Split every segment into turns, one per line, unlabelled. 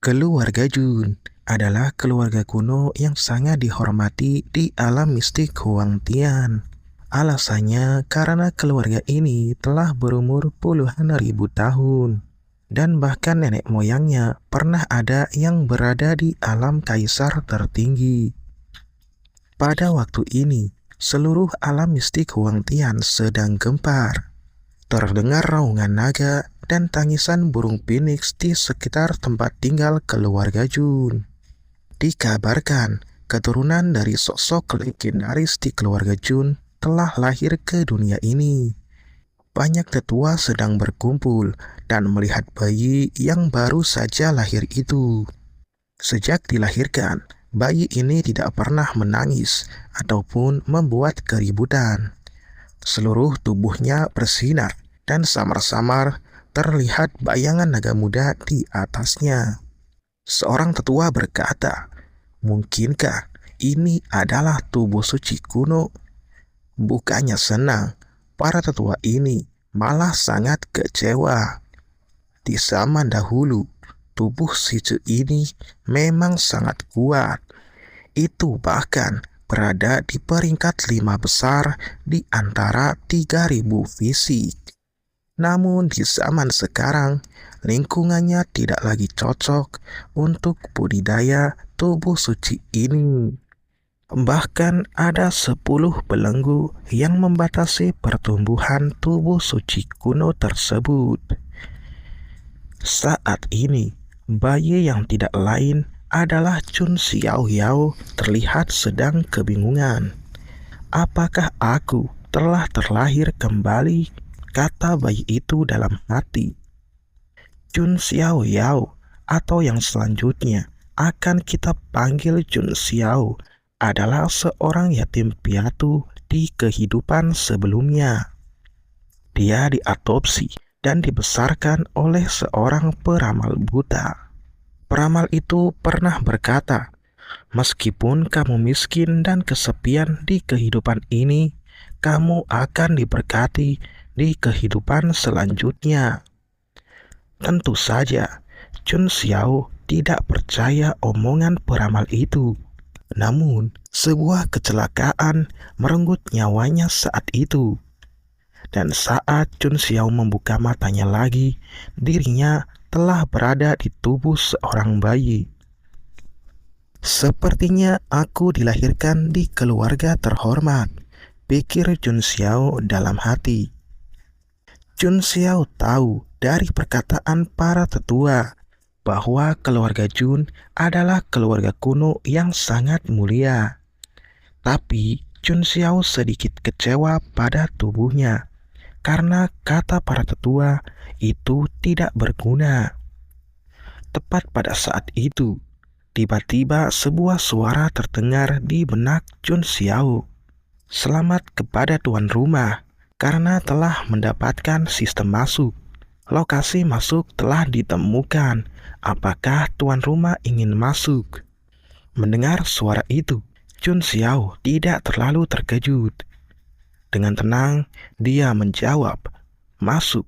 Keluarga Jun adalah keluarga kuno yang sangat dihormati di alam mistik Huang Tian. Alasannya karena keluarga ini telah berumur puluhan ribu tahun. Dan bahkan nenek moyangnya pernah ada yang berada di alam kaisar tertinggi. Pada waktu ini, seluruh alam mistik Huang Tian sedang gempar. Terdengar raungan naga dan tangisan burung phoenix di sekitar tempat tinggal keluarga Jun. Dikabarkan, keturunan dari sosok legendaris di keluarga Jun telah lahir ke dunia ini. Banyak tetua sedang berkumpul dan melihat bayi yang baru saja lahir itu. Sejak dilahirkan, bayi ini tidak pernah menangis ataupun membuat keributan. Seluruh tubuhnya bersinar dan samar-samar terlihat bayangan naga muda di atasnya. Seorang tetua berkata, "Mungkinkah ini adalah tubuh suci kuno?" Bukannya senang, para tetua ini malah sangat kecewa. Di zaman dahulu, tubuh suci ini memang sangat kuat. Itu bahkan berada di peringkat 5 besar di antara 3.000 fisik. Namun di zaman sekarang, lingkungannya tidak lagi cocok untuk budidaya tubuh suci ini. Bahkan ada 10 belenggu yang membatasi pertumbuhan tubuh suci kuno tersebut. Saat ini, bayi yang tidak lain adalah Chun Xiao Yao terlihat sedang kebingungan. Apakah aku telah terlahir kembali? Kata bayi itu dalam hati. Chun Xiao Yao atau yang selanjutnya akan kita panggil Chun Xiao adalah seorang yatim piatu di kehidupan sebelumnya. Dia diadopsi dan dibesarkan oleh seorang peramal buta. Peramal itu pernah berkata, "Meskipun kamu miskin dan kesepian di kehidupan ini, kamu akan diberkati di kehidupan selanjutnya." Tentu saja, Chun Xiao tidak percaya omongan peramal itu. Namun, sebuah kecelakaan merenggut nyawanya saat itu. Dan saat Chun Xiao membuka matanya lagi, dirinya telah berada di tubuh seorang bayi. "Sepertinya aku dilahirkan di keluarga terhormat," pikir Chun Xiao dalam hati. Chun Xiao tahu dari perkataan para tetua bahwa keluarga Jun adalah keluarga kuno yang sangat mulia. Tapi Chun Xiao sedikit kecewa pada tubuhnya karena kata para tetua itu tidak berguna. Tepat pada saat itu, tiba-tiba sebuah suara terdengar di benak Chun Xiao. "Selamat kepada tuan rumah karena telah mendapatkan sistem masuk. Lokasi masuk telah ditemukan. Apakah tuan rumah ingin masuk?" Mendengar suara itu, Chun Xiao tidak terlalu terkejut. Dengan tenang, dia menjawab, "Masuk."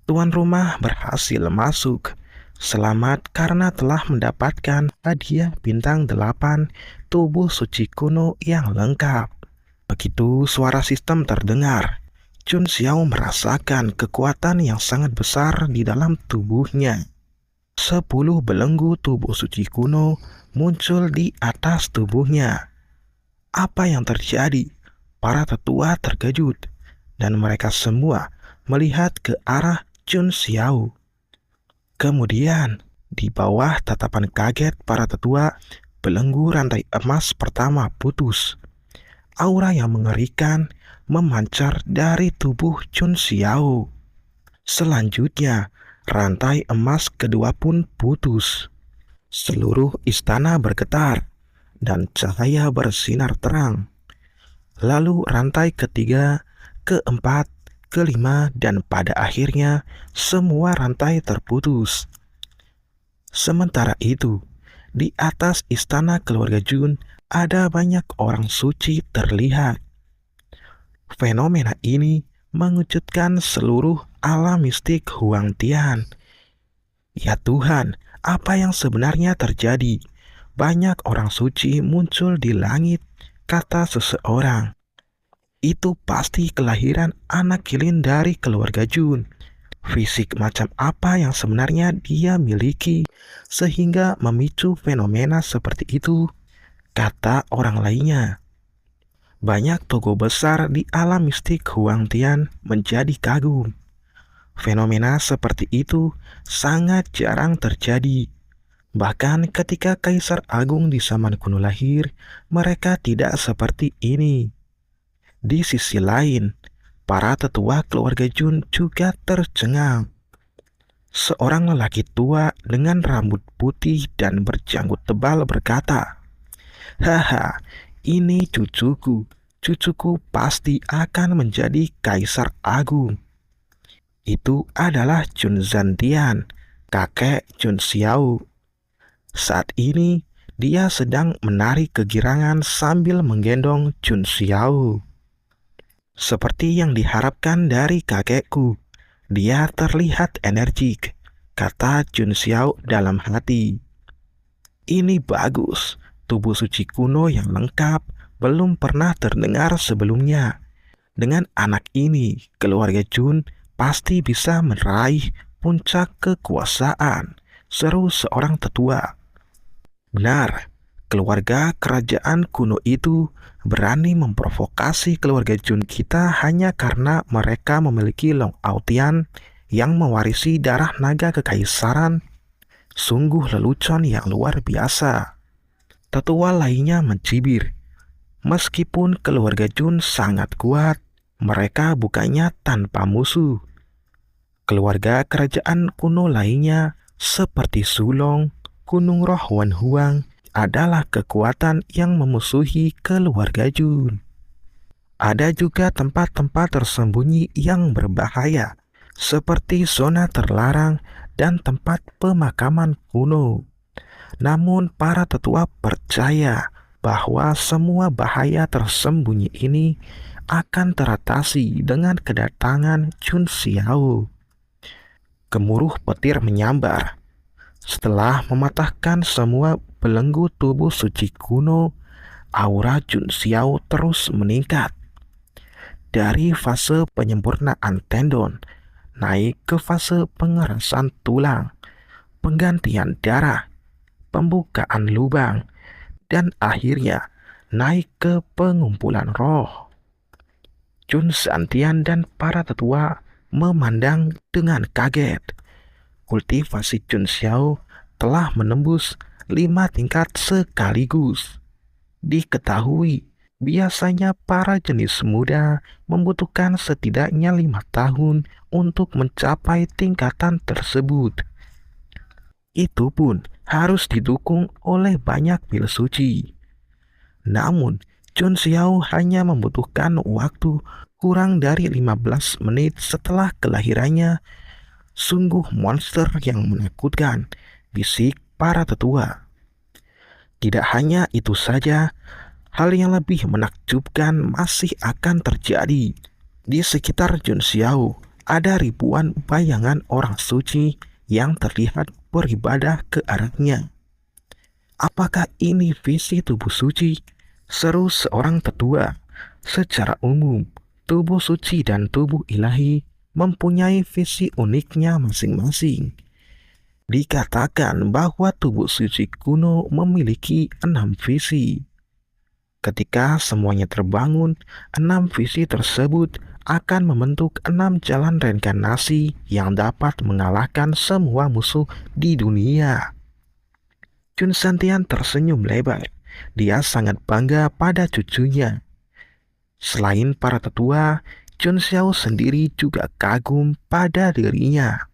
Tuan rumah berhasil masuk. Selamat karena telah mendapatkan hadiah bintang 8 tubuh suci kuno yang lengkap. Begitu suara sistem terdengar, Chun Xiao merasakan kekuatan yang sangat besar di dalam tubuhnya. 10 belenggu tubuh suci kuno muncul di atas tubuhnya. Apa yang terjadi? Para tetua terkejut, dan mereka semua melihat ke arah Chun Xiao. Kemudian, di bawah tatapan kaget para tetua, belenggu rantai emas pertama putus. Aura yang mengerikan memancar dari tubuh Chun Xiao. Selanjutnya, rantai emas kedua pun putus. Seluruh istana bergetar dan cahaya bersinar terang. Lalu rantai ketiga, keempat, kelima, dan pada akhirnya semua rantai terputus. Sementara itu, di atas istana keluarga Jun ada banyak orang suci terlihat. Fenomena ini mengejutkan seluruh alam mistik Huang Tian. "Ya Tuhan, apa yang sebenarnya terjadi? Banyak orang suci muncul di langit," kata seseorang. "Itu pasti kelahiran anak kilin dari keluarga Jun. Fisik macam apa yang sebenarnya dia miliki sehingga memicu fenomena seperti itu," kata orang lainnya. Banyak tokoh besar di alam mistik Huang Tian menjadi kagum. Fenomena seperti itu sangat jarang terjadi. Bahkan ketika Kaisar Agung di zaman kuno lahir, mereka tidak seperti ini. Di sisi lain, para tetua keluarga Jun juga tercengang. Seorang lelaki tua dengan rambut putih dan berjanggut tebal berkata, "Haha, ini cucuku. Cucuku pasti akan menjadi Kaisar Agung." Itu adalah Jun Zantian, kakek Jun Xiao. Saat ini, dia sedang menari kegirangan sambil menggendong Jun Xiao. "Seperti yang diharapkan dari kakekku, dia terlihat energik," kata Jun Xiao dalam hati. "Ini bagus, tubuh suci kuno yang lengkap belum pernah terdengar sebelumnya. Dengan anak ini, keluarga Jun pasti bisa meraih puncak kekuasaan," seru seorang tetua. Benar, keluarga kerajaan kuno itu berani memprovokasi keluarga Jun kita hanya karena mereka memiliki Long Autian yang mewarisi darah naga kekaisaran. Sungguh lelucon yang luar biasa. Tetua lainnya mencibir. Meskipun keluarga Jun sangat kuat, mereka bukannya tanpa musuh. Keluarga kerajaan kuno lainnya seperti Sulong, Gunung Roh Wan Huang adalah kekuatan yang memusuhi keluarga Jun. Ada juga tempat-tempat tersembunyi yang berbahaya, seperti zona terlarang dan tempat pemakaman kuno. Namun para tetua percaya bahwa semua bahaya tersembunyi ini akan teratasi dengan kedatangan Jun Xiao. Gemuruh petir menyambar. Setelah mematahkan semua belenggu tubuh suci kuno, aura Jun Xiao terus meningkat. Dari fase penyempurnaan tendon, naik ke fase pengerasan tulang, penggantian darah, pembukaan lubang, dan akhirnya naik ke pengumpulan roh. Jun Santian dan para tetua memandang dengan kaget. Kultivasi Jun Xiao telah menembus 5 tingkat sekaligus. Diketahui, biasanya para jenis muda membutuhkan setidaknya 5 tahun untuk mencapai tingkatan tersebut. Itu pun harus didukung oleh banyak pil suci. Namun, Jun Xiao hanya membutuhkan waktu kurang dari 15 menit setelah kelahirannya. Sungguh monster yang menakutkan, bisik para tetua. Tidak hanya itu saja, hal yang lebih menakjubkan masih akan terjadi. Di sekitar Jun Xiao ada ribuan bayangan orang suci yang terlihat beribadah ke arahnya. "Apakah ini visi tubuh suci?" seru seorang tetua. Secara umum, tubuh suci dan tubuh ilahi mempunyai visi uniknya masing-masing. Dikatakan bahwa tubuh suci kuno memiliki 6 visi. Ketika semuanya terbangun, 6 visi tersebut akan membentuk 6 jalan reinkarnasi yang dapat mengalahkan semua musuh di dunia. Jun Santian tersenyum lebar. Dia sangat bangga pada cucunya. Selain para tetua, Jun Xiao sendiri juga kagum pada dirinya.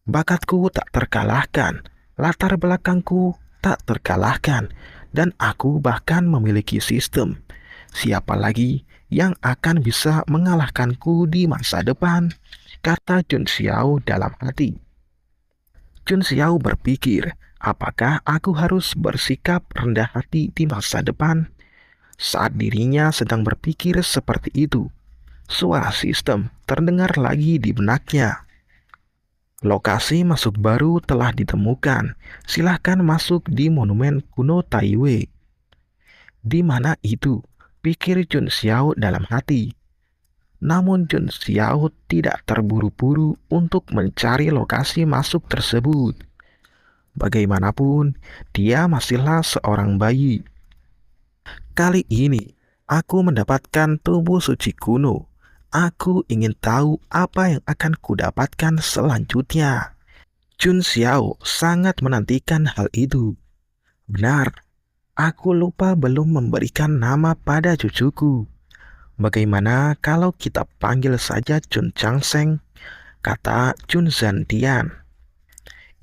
"Bakatku tak terkalahkan, latar belakangku tak terkalahkan, dan aku bahkan memiliki sistem. Siapa lagi yang akan bisa mengalahkanku di masa depan?" kata Jun Xiao dalam hati. Jun Xiao berpikir, apakah aku harus bersikap rendah hati di masa depan? Saat dirinya sedang berpikir seperti itu, suara sistem terdengar lagi di benaknya. Lokasi masuk baru telah ditemukan. Silahkan masuk di Monumen Kuno Taiwei. Di mana itu? Pikir Jun Xiao dalam hati. Namun Jun Xiao tidak terburu-buru untuk mencari lokasi masuk tersebut. Bagaimanapun, dia masihlah seorang bayi. Kali ini, aku mendapatkan tubuh suci kuno. Aku ingin tahu apa yang akan kudapatkan selanjutnya. Jun Xiao sangat menantikan hal itu. Benar, aku lupa belum memberikan nama pada cucuku. Bagaimana kalau kita panggil saja Jun Changseng, kata Jun Zhantian.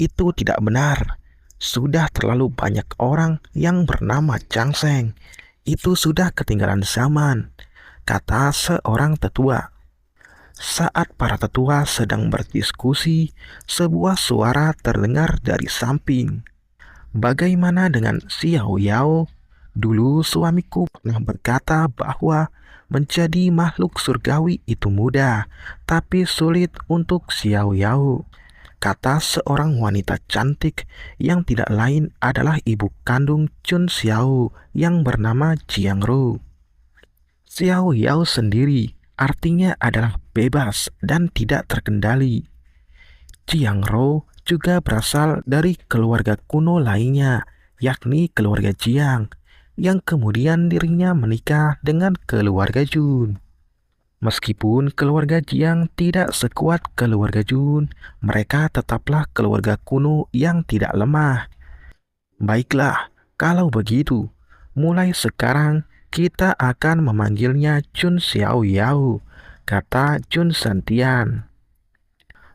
Itu tidak benar. Sudah terlalu banyak orang yang bernama Changseng. Itu sudah ketinggalan zaman, kata seorang tetua. Saat para tetua sedang berdiskusi, sebuah suara terdengar dari samping. Bagaimana dengan Xiao Yao? Dulu suamiku pernah berkata bahwa menjadi makhluk surgawi itu mudah, tapi sulit untuk Xiao Yao, kata seorang wanita cantik yang tidak lain adalah ibu kandung Jun Xiao yang bernama Jiang Ru. Xiao Yao sendiri artinya adalah bebas dan tidak terkendali. Jiang Ru juga berasal dari keluarga kuno lainnya, yakni keluarga Jiang, yang kemudian dirinya menikah dengan keluarga Jun. Meskipun keluarga Jiang tidak sekuat keluarga Jun, mereka tetaplah keluarga kuno yang tidak lemah. Baiklah, kalau begitu, mulai sekarang kita akan memanggilnya Jun Xiao Yao, kata Jun Zhantian.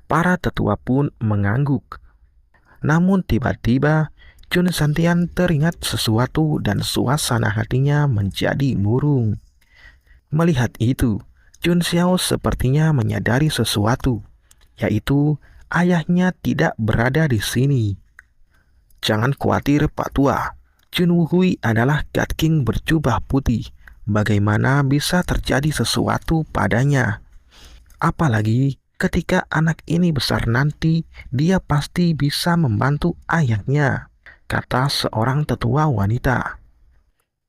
Para tetua pun mengangguk. Namun tiba-tiba Jun Zhantian teringat sesuatu dan suasana hatinya menjadi murung. Melihat itu, Jun Xiao sepertinya menyadari sesuatu, yaitu ayahnya tidak berada di sini. Jangan khawatir Pak Tua, Jun Wuhui adalah God King berjubah putih. Bagaimana bisa terjadi sesuatu padanya? Apalagi ketika anak ini besar nanti, dia pasti bisa membantu ayahnya, kata seorang tetua wanita.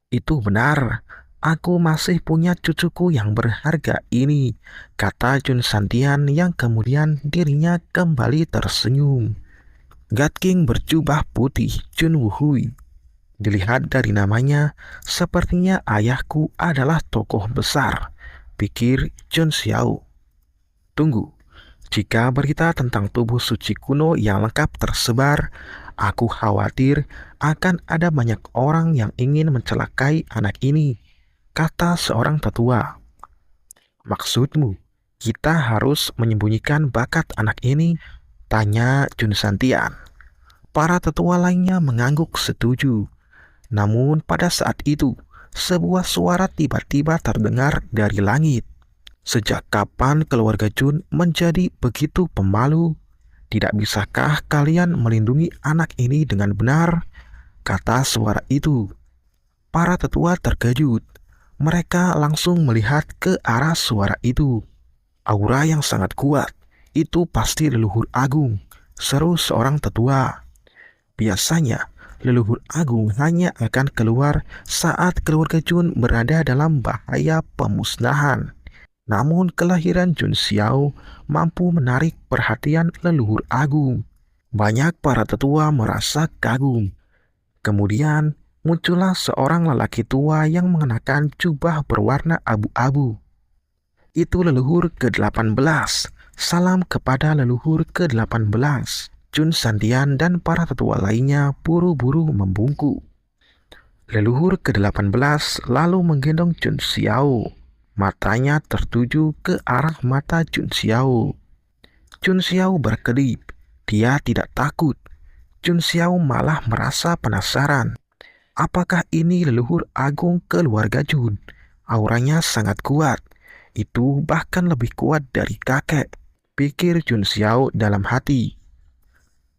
Itu benar, aku masih punya cucuku yang berharga ini, kata Jun Zhantian yang kemudian dirinya kembali tersenyum. God King berjubah putih Jun Wuhui. Dilihat dari namanya, sepertinya ayahku adalah tokoh besar, pikir Jun Xiao. Tunggu, jika berita tentang tubuh suci kuno yang lengkap tersebar, aku khawatir akan ada banyak orang yang ingin mencelakai anak ini, kata seorang tetua. Maksudmu, kita harus menyembunyikan bakat anak ini? Tanya Jun Zhantian. Para tetua lainnya mengangguk setuju. Namun pada saat itu, sebuah suara tiba-tiba terdengar dari langit. Sejak kapan keluarga Jun menjadi begitu pemalu? Tidak bisakah kalian melindungi anak ini dengan benar? Kata suara itu. Para tetua terkejut. Mereka langsung melihat ke arah suara itu. Aura yang sangat kuat. Itu pasti leluhur agung, seru seorang tetua. Biasanya, leluhur agung hanya akan keluar saat keluarga Jun berada dalam bahaya pemusnahan. Namun kelahiran Jun Xiao mampu menarik perhatian leluhur agung. Banyak para tetua merasa kagum. Kemudian muncullah seorang lelaki tua yang mengenakan jubah berwarna abu-abu. Itu leluhur ke-18. Salam kepada leluhur ke-18. Jun Zhantian dan para tetua lainnya buru-buru membungkuk. Leluhur ke-18 lalu menggendong Jun Xiao. Matanya tertuju ke arah mata Jun Xiao. Jun Xiao berkedip. Dia tidak takut. Jun Xiao malah merasa penasaran. Apakah ini leluhur agung keluarga Jun? Auranya sangat kuat. Itu bahkan lebih kuat dari kakek, pikir Jun Xiao dalam hati.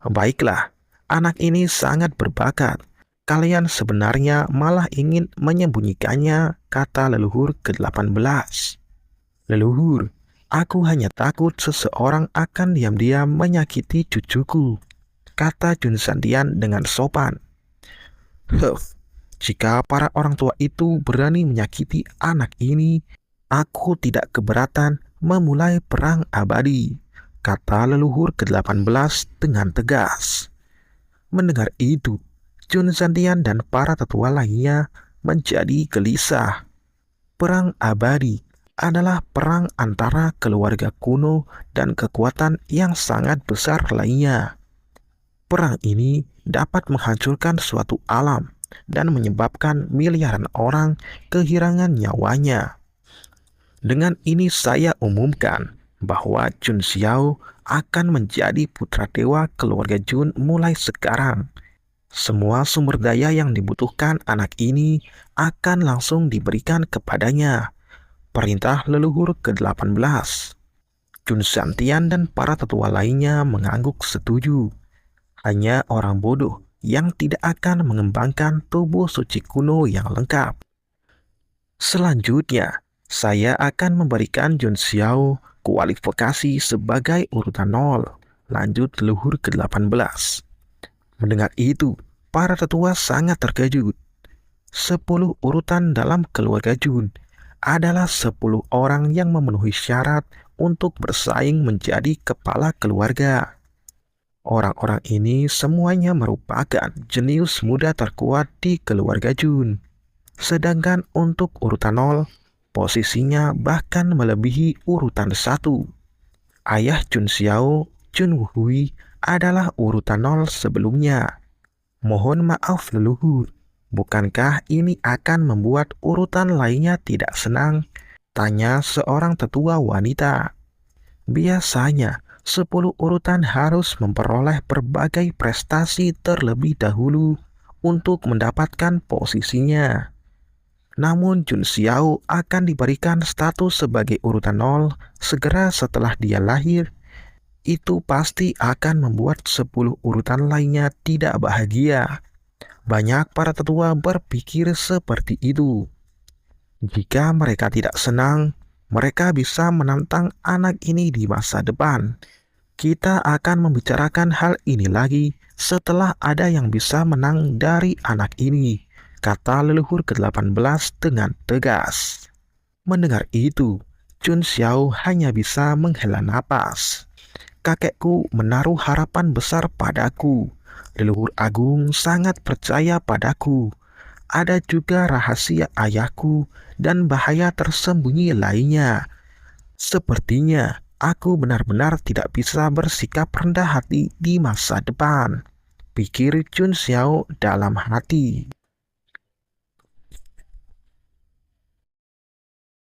Baiklah, anak ini sangat berbakat. Kalian sebenarnya malah ingin menyembunyikannya, kata leluhur ke-18. Leluhur, Aku hanya takut seseorang akan diam-diam menyakiti cucuku, kata Jun Santian dengan sopan. Jika para orang tua itu berani menyakiti anak ini, aku tidak keberatan memulai perang abadi, kata leluhur ke-18 dengan tegas. Mendengar itu, Jun Santian dan para tetua lainnya menjadi gelisah. Perang abadi adalah perang antara keluarga kuno dan kekuatan yang sangat besar lainnya. Perang ini dapat menghancurkan suatu alam dan menyebabkan miliaran orang kehilangan nyawanya. Dengan ini saya umumkan bahwa Jun Xiao akan menjadi putra dewa keluarga Jun mulai sekarang. Semua sumber daya yang dibutuhkan anak ini akan langsung diberikan kepadanya. Perintah leluhur ke-18. Jun Santian dan para tetua lainnya mengangguk setuju. Hanya orang bodoh yang tidak akan mengembangkan tubuh suci kuno yang lengkap. Selanjutnya, saya akan memberikan Jun Xiao kualifikasi sebagai urutan 0. Lanjut leluhur ke-18. Mendengar itu, para tetua sangat terkejut. 10 urutan dalam keluarga Jun adalah 10 orang yang memenuhi syarat untuk bersaing menjadi kepala keluarga. Orang-orang ini semuanya merupakan jenius muda terkuat di keluarga Jun. Sedangkan untuk urutan 0, posisinya bahkan melebihi urutan 1. Ayah Jun Xiao, Jun Wuhui, adalah urutan 0 sebelumnya. Mohon maaf leluhur, bukankah ini akan membuat urutan lainnya tidak senang? Tanya seorang tetua wanita. Biasanya, 10 urutan harus memperoleh berbagai prestasi terlebih dahulu untuk mendapatkan posisinya. Namun Jun Xiao akan diberikan status sebagai urutan 0 segera setelah dia lahir. Itu pasti akan membuat 10 urutan lainnya tidak bahagia. Banyak para tetua berpikir seperti itu. Jika mereka tidak senang, mereka bisa menantang anak ini di masa depan. Kita akan membicarakan hal ini lagi setelah ada yang bisa menang dari anak ini, kata leluhur ke-18 dengan tegas. Mendengar itu, Jun Xiao hanya bisa menghela napas. Kakekku menaruh harapan besar padaku. Leluhur agung sangat percaya padaku. Ada juga rahasia ayahku dan bahaya tersembunyi lainnya. Sepertinya aku benar-benar tidak bisa bersikap rendah hati di masa depan, pikir Jun Xiao dalam hati.